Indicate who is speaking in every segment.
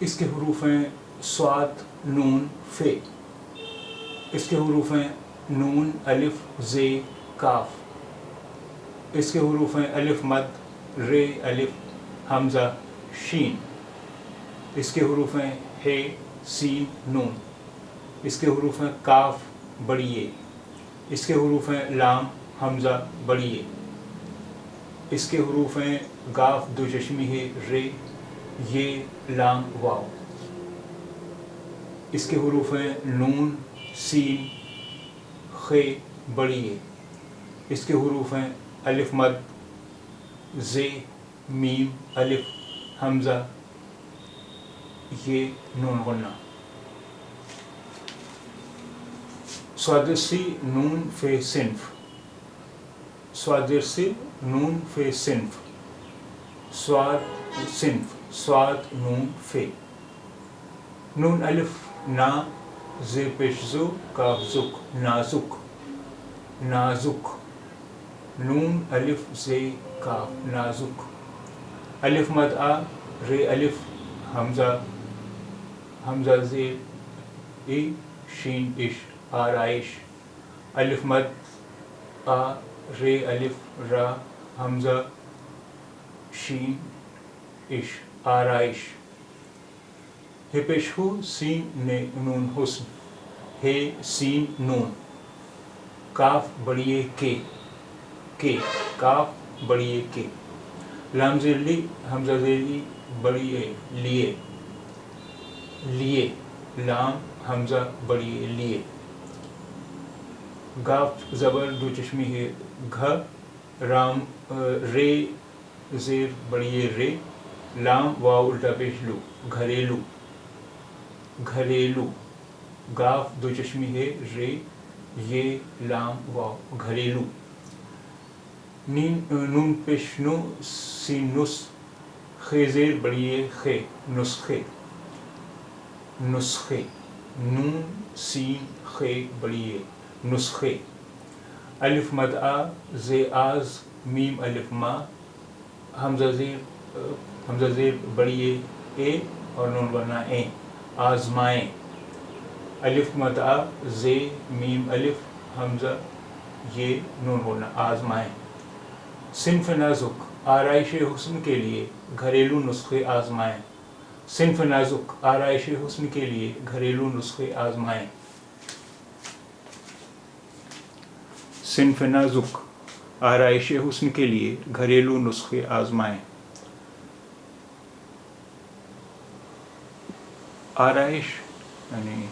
Speaker 1: اس کے حروف ہیں صاد نون فے. اس کے حروف ہیں نون الف ز کاف. اس کے حروف ہیں الف مد ر الف حمزہ شین. اس کے حروف ہیں ہ سین نون. اس کے حروف ہیں کاف بڑی اے. اس کے حروف ہیں لام حمزہ بڑی اے. اس کے حروف ہیں گاف دو چشمی ہے ر یہ لام واو. اس کے حروف ہیں نون سین خ بڑی اے. اس کے حروف ہیں الف مد ز میم الف حمزہ یہ نون غنہ. صادرسی نون فے صنف. صادرسی نون فے صنف. صاد صنف صاد نون فے. نون الف نا ز پیش زو کاف زک نازک نازک. نون الف ز کاف نازک. الف مد آ ر الف حمزہ حمزہ زیر ای شین اش آرائش. الف مد آ ر الف را حمزہ شین اش آرائش. ہے پیش ہو سین نون حسن ہے سین نون. کاف بڑیے کے کاف بڑیے کے. لام زیر لی حمزہ زیر ای بڑیے لیے لیے. لام حمزہ بڑیے لیے. گاف زبر دو چشمی ہے گھ رام رے زیر بڑیے رے. لام واو الٹا پیش لو گھریلو گھریلو. گاف دو چشمی ہے رے یہ لام واو گھریلو. نون پیش نو سین نس خ زیر بڑیے خے نسخے نسخے. نون سین خ بڑیے نسخے. الف مد آ ز آز میم الف ما حمزہ زیر بڑیے اے اور نون بنا اے آزمائیں. الف مد آ ز میم الف حمزہ یہ نون بنا آزمائیں. صنف نازک آرائش حسن کے لیے گھریلو نسخے آزمائیں. صنف نازک آرائش حسن کے لیے گھریلو نسخے آزمائیں. صنف نازک آرائش حسن کے لیے گھریلو نسخے آزمائیں. آرائش یعنی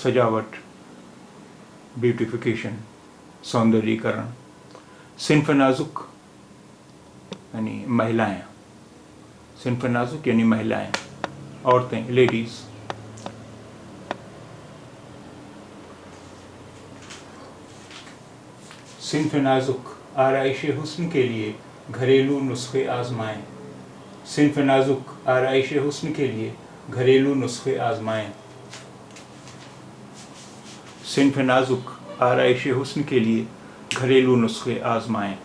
Speaker 1: سجاوٹ بیوٹیفیکیشن سوندری کرن. صنف نازک یعنی مہلائیں. صنف نازک یعنی مہلائیں عورتیں لیڈیز. صنف نازک آرائش حسن کے لیے گھریلو نسخے آزمائیں. صنف نازک آرائش حسن کے لیے گھریلو نسخے آزمائیں. صنف نازک آرائش حسن کے لیے گھریلو نسخے آزمائیں.